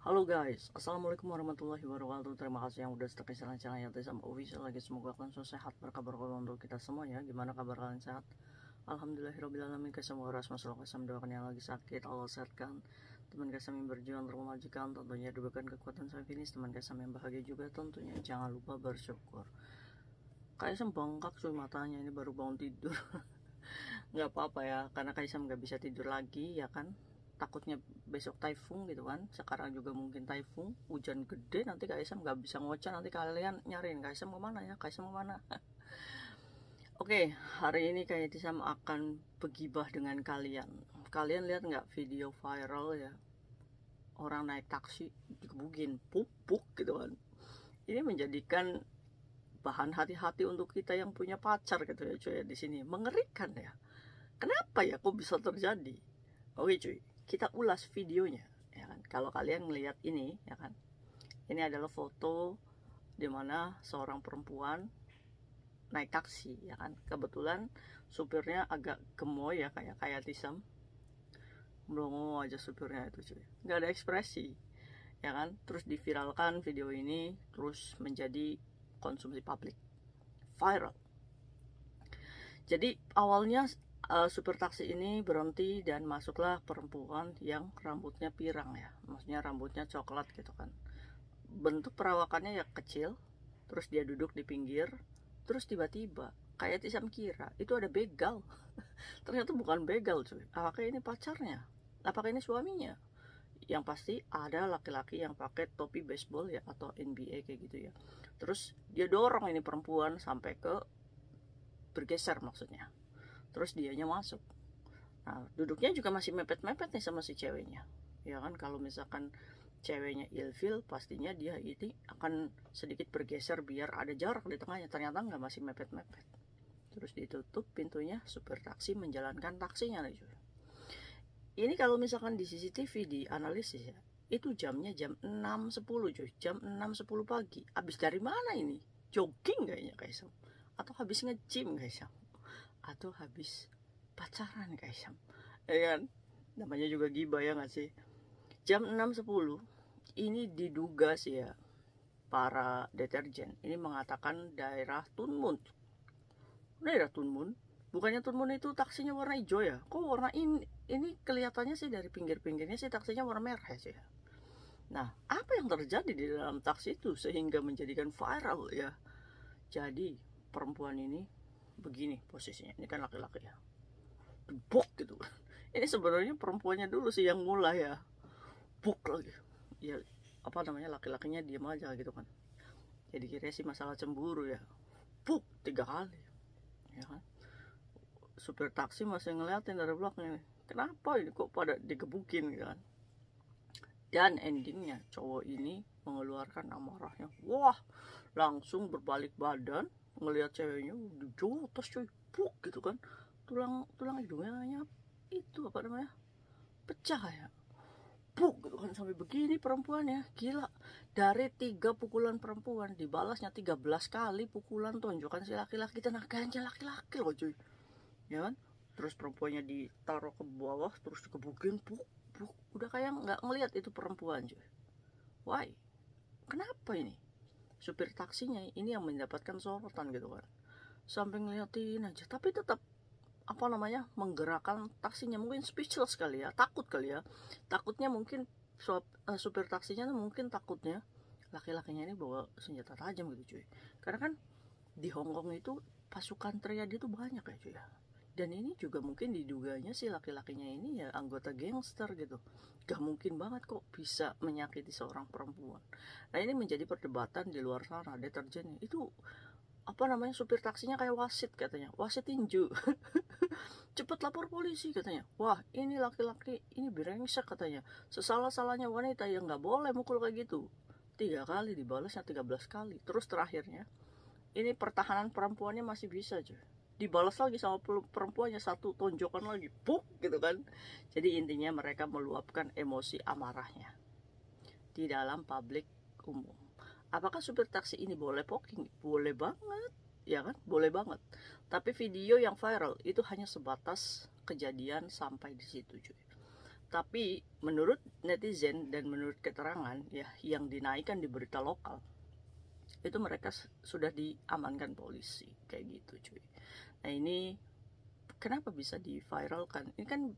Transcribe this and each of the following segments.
Halo guys, assalamualaikum warahmatullahi wabarakatuh. Terima kasih yang udah stuck di channel Yati sama Official lagi. Semoga kalian selalu sehat, berkabar untuk kita semua ya. Gimana kabar kalian, sehat? Alhamdulillahirobbilalamin. Semoga rasma selalu kasih doakan yang lagi sakit Allah sehatkan. Teman kami berjuang untuk memajukan, tentunya diberikan kekuatan sampai finish. Teman kami yang bahagia juga tentunya. Jangan lupa bersyukur. Kaisam bengkak cuy matanya, ini baru bangun tidur. Nggak apa-apa ya, karena Kaisam nggak bisa tidur lagi ya kan. Takutnya besok typhoon gitu kan. Sekarang juga mungkin typhoon, hujan gede, nanti Kaisam nggak bisa ngoceh. Nanti kalian nyariin Kaisam kemana ya, Kaisam kemana. Oke, hari ini Kaisam akan begibah dengan kalian. Kalian lihat nggak video viral ya, orang naik taksi dikebukin pupuk gitu kan. Ini menjadikan bahan hati-hati untuk kita yang punya pacar gitu ya cuy, di sini mengerikan ya. Kenapa ya kok bisa terjadi? Oke cuy, kita ulas videonya ya kan. Kalau kalian melihat ini ya kan, ini adalah foto dimana seorang perempuan naik taksi ya kan. Kebetulan supirnya agak gemoy ya, kayak Tisam, melongo aja supirnya itu cuy, nggak ada ekspresi ya kan. Terus diviralkan video ini, terus menjadi konsumsi publik, viral. Jadi awalnya supir taksi ini berhenti dan masuklah perempuan yang rambutnya pirang ya, maksudnya rambutnya coklat gitu kan. Bentuk perawakannya ya kecil, terus dia duduk di pinggir, terus tiba-tiba kayak Tisam kira itu ada begal. Ternyata bukan begal cuy. Apakah ini pacarnya? Apakah ini suaminya? Yang pasti ada laki-laki yang pakai topi baseball ya, atau NBA kayak gitu ya. Terus dia dorong ini perempuan sampai ke bergeser maksudnya. Terus dianya masuk. Nah, duduknya juga masih mepet-mepet nih sama si ceweknya. Ya kan, kalau misalkan ceweknya ilfil, pastinya dia ini akan sedikit bergeser biar ada jarak di tengahnya. Ternyata nggak, masih mepet-mepet. Terus ditutup pintunya, supir taksi menjalankan taksinya nih cuy. Ini kalau misalkan di CCTV di analisis ya, itu jamnya jam 6.10 cuy, jam 6.10 pagi. Habis dari mana ini? Jogging kayaknya Kaisam, atau habis nge-gym Kaisam, atau habis pacaran Kaisam, ya kan? Namanya juga gibah ya nggak sih? Jam 6.10 ini diduga sih ya, para deterjen ini mengatakan daerah Tunmun. Daerah Tunmun, bukannya Tunmun itu taksinya warna hijau ya? Kok warna ini kelihatannya sih dari pinggir-pinggirnya sih taksinya warna merah sih ya. Nah, apa yang terjadi di dalam taksi itu sehingga menjadikan viral ya? Jadi perempuan ini begini posisinya, ini kan laki-laki ya, buk gitu. Ini sebenarnya perempuannya dulu sih yang mulai ya, buk lagi. Ya apa namanya, laki-lakinya diam aja gitu kan. Jadi kira sih masalah cemburu ya, buk 3 kali ya kan. Supir taksi masih ngeliatin dari belakang ini, kenapa ini kok pada digebukin gitu kan. Dan endingnya cowok ini mengeluarkan amarahnya, wah langsung berbalik badan ngelihat ceweknya di jotos cuy, buk gitu kan. Tulang hidungnya itu apa namanya, pecah ya, buk gitu kan. Sampai begini perempuannya, gila. Dari 3 pukulan perempuan dibalasnya 13 kali pukulan tonjokan si laki-laki. Tenaganya laki-laki loh cuy ya kan. Terus perempuannya ditaruh ke bawah, terus dikebukin, buk buk. Udah kayak nggak ngelihat itu perempuan cuy. Why? Kenapa ini? Supir taksinya ini yang mendapatkan sorotan gitu kan, sampai ngeliatin aja, tapi tetap apa namanya, menggerakkan taksinya. Mungkin speechless kali ya, takut kali ya. Takutnya mungkin supir taksinya mungkin takutnya laki-lakinya ini bawa senjata tajam gitu cuy. Karena kan di Hongkong itu pasukan triad itu banyak ya cuy ya. Dan ini juga mungkin diduganya si laki-lakinya ini ya anggota gangster gitu. Gak mungkin banget kok bisa menyakiti seorang perempuan. Nah, ini menjadi perdebatan di luar sana. Deterjen itu apa namanya, supir taksinya kayak wasit katanya, wasit tinju. Cepet lapor polisi katanya. Wah, ini laki-laki ini brengsek katanya. Sesalah-salahnya wanita yang nggak boleh mukul kayak gitu. 3 kali dibalasnya 13 kali. Terus terakhirnya ini pertahanan perempuannya masih bisa cuy, dibalas lagi sama perempuannya, satu tonjokan lagi, puk gitu kan. Jadi intinya mereka meluapkan emosi amarahnya di dalam publik umum. Apakah supir taksi ini boleh poking? Boleh banget ya kan, boleh banget. Tapi video yang viral itu hanya sebatas kejadian sampai di situ cuy. Tapi menurut netizen dan menurut keterangan ya yang dinaikkan di berita lokal, itu mereka sudah diamankan polisi kayak gitu cuy. Nah ini kenapa bisa diviralkan? Ini kan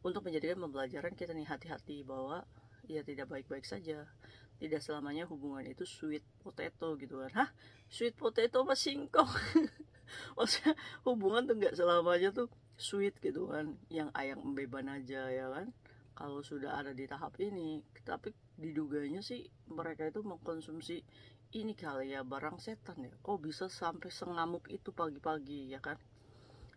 untuk menjadikan pembelajaran kita nih, hati-hati bahwa ya tidak baik-baik saja. Tidak selamanya hubungan itu sweet potato gitu kan. Hah? Sweet potato apa singkong? Maksudnya hubungan tuh nggak selamanya tuh sweet gitu kan, yang ayam beban aja ya kan. Kalau sudah ada di tahap ini, tapi diduganya sih mereka itu mengkonsumsi ini kali ya, barang setan ya. Kok bisa sampai sengamuk itu pagi-pagi ya kan.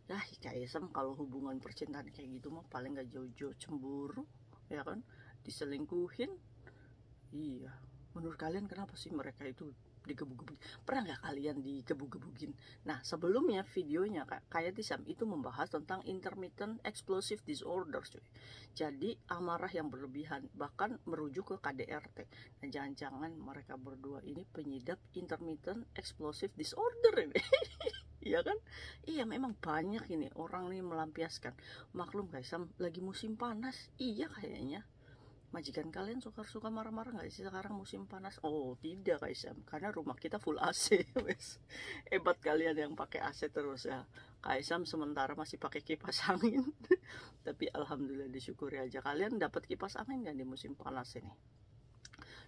Ya kayak kalau hubungan percintaan kayak gitu mah paling gak jauh-jauh cemburu ya kan, diselingkuhin. Iya, menurut kalian kenapa sih mereka itu digebuk-gebuk? Pernah nggak kalian digebuk-gebukin? Nah, sebelumnya videonya kayak Tisam itu membahas tentang intermittent explosive disorder, cuy. Jadi amarah yang berlebihan, bahkan merujuk ke KDRT. Nah, jangan-jangan mereka berdua ini penyidap intermittent explosive disorder ini. Iya kan? Iya, memang banyak ini orang nih melampiaskan. Maklum guys, lagi musim panas. Iya kayaknya. Majikan kalian suka marah-marah nggak sih sekarang musim panas? Oh tidak guys, karena rumah kita full AC. Wes, hebat kalian yang pakai AC terus ya. Kaisam sementara masih pakai kipas angin. Tapi alhamdulillah disyukuri aja, kalian dapat kipas angin nggak di musim panas ini?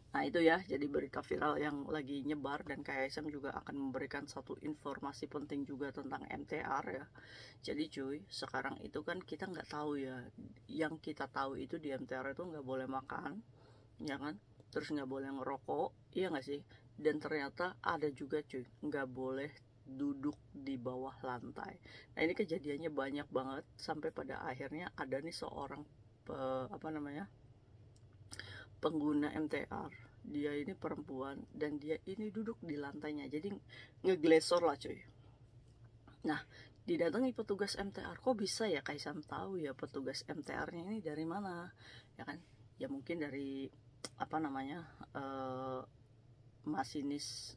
Nah itu ya, jadi berita viral yang lagi nyebar, dan KSM juga akan memberikan satu informasi penting juga tentang MTR ya. Jadi cuy, sekarang itu kan kita nggak tahu ya, yang kita tahu itu di MTR itu nggak boleh makan, ya kan? Terus nggak boleh ngerokok, iya nggak sih? Dan ternyata ada juga cuy, nggak boleh duduk di bawah lantai. Nah ini kejadiannya banyak banget, sampai pada akhirnya ada nih seorang pengguna MTR. Dia ini perempuan dan dia ini duduk di lantainya, jadi ngeglesor lah cuy. Nah didatangi petugas MTR, kok bisa ya Kaisam tahu ya petugas MTR-nya ini dari mana ya kan? Ya mungkin dari masinis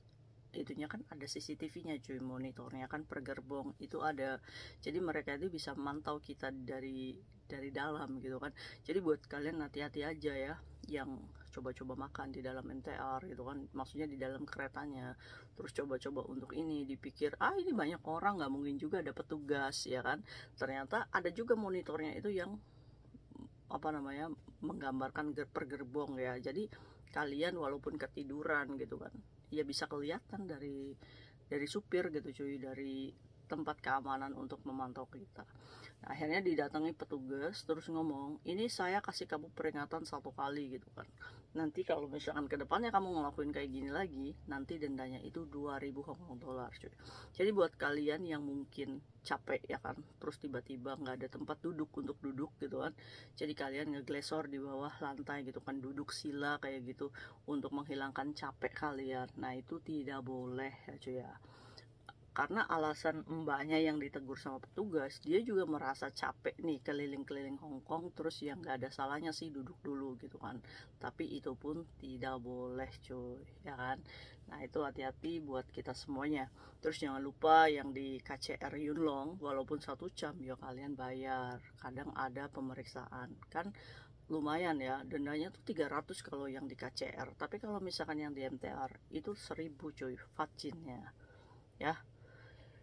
itunya kan ada CCTV-nya cuy, monitornya kan per gerbong itu ada. Jadi mereka itu bisa mantau kita dari dalam gitu kan. Jadi buat kalian hati-hati aja ya yang coba-coba makan di dalam MTR gitu kan, maksudnya di dalam keretanya. Terus coba-coba untuk ini, dipikir ini banyak orang, nggak mungkin juga ada petugas ya kan. Ternyata ada juga monitornya itu yang menggambarkan per gerbong ya. Jadi kalian walaupun ketiduran gitu kan, ya bisa kelihatan dari supir gitu cuy, dari tempat keamanan untuk memantau kita. Nah, akhirnya didatangi petugas, terus ngomong, ini saya kasih kamu peringatan 1 kali gitu kan. Nanti kalau misalkan kedepannya kamu ngelakuin kayak gini lagi, nanti dendanya itu 2.000 Hong Kong dollar cuy. Jadi buat kalian yang mungkin capek ya kan, terus tiba-tiba nggak ada tempat duduk untuk duduk gitu kan, jadi kalian ngeglesor di bawah lantai gitu kan, duduk sila kayak gitu untuk menghilangkan capek kalian. Nah itu tidak boleh ya cuy ya, karena alasan mbaknya yang ditegur sama petugas, dia juga merasa capek nih keliling-keliling Hongkong, terus yang gak ada salahnya sih duduk dulu gitu kan. Tapi itu pun tidak boleh cuy ya kan. Nah itu hati-hati buat kita semuanya. Terus jangan lupa yang di KCR Yunlong, walaupun 1 jam ya kalian bayar, kadang ada pemeriksaan kan, lumayan ya, dendanya tuh 300 kalau yang di KCR. Tapi kalau misalkan yang di MTR itu 1000 cuy vatsinnya ya.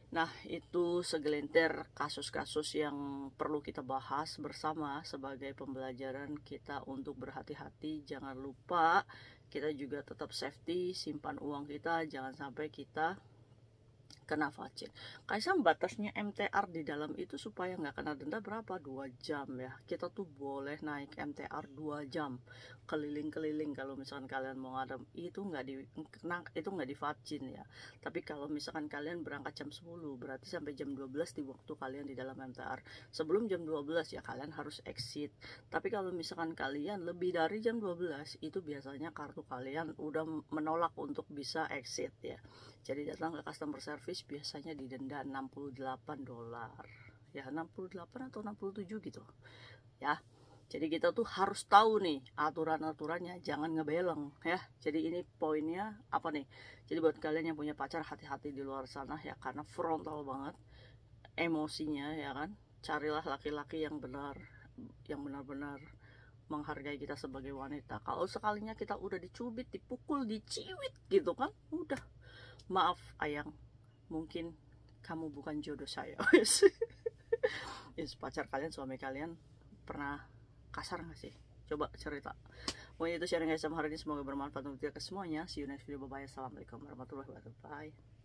Nah itu segelintir kasus-kasus yang perlu kita bahas bersama sebagai pembelajaran kita untuk berhati-hati. Jangan lupa kita juga tetap safety, simpan uang kita, jangan sampai kita kena vatsin. Kaisang batasnya MTR di dalam itu supaya nggak kena denda berapa? 2 jam ya. Kita tuh boleh naik MTR 2 jam keliling-keliling. Kalau misalkan kalian mau ngadem itu nggak di vatsin ya. Tapi kalau misalkan kalian berangkat jam 10, berarti sampai jam 12 di waktu kalian di dalam MTR. Sebelum jam 12 ya kalian harus exit. Tapi kalau misalkan kalian lebih dari jam 12, itu biasanya kartu kalian udah menolak untuk bisa exit ya. Jadi datang ke customer service biasanya didenda 68 dolar. Ya 68 atau 67 gitu. Ya. Jadi kita tuh harus tahu nih aturan-aturannya, jangan ngebeleng ya. Jadi ini poinnya apa nih? Jadi buat kalian yang punya pacar, hati-hati di luar sana ya, karena frontal banget emosinya ya kan. Carilah laki-laki yang benar, yang benar-benar menghargai kita sebagai wanita. Kalau sekalinya kita udah dicubit, dipukul, diciwit gitu kan, udah, maaf ayang, mungkin kamu bukan jodoh saya. Pacar kalian, suami kalian pernah kasar gak sih? Coba cerita. Pokoknya itu sharing guys sama hari ini, semoga bermanfaat untuk kita semuanya. See you next video, bye bye. Assalamualaikum warahmatullahi wabarakatuh. Bye.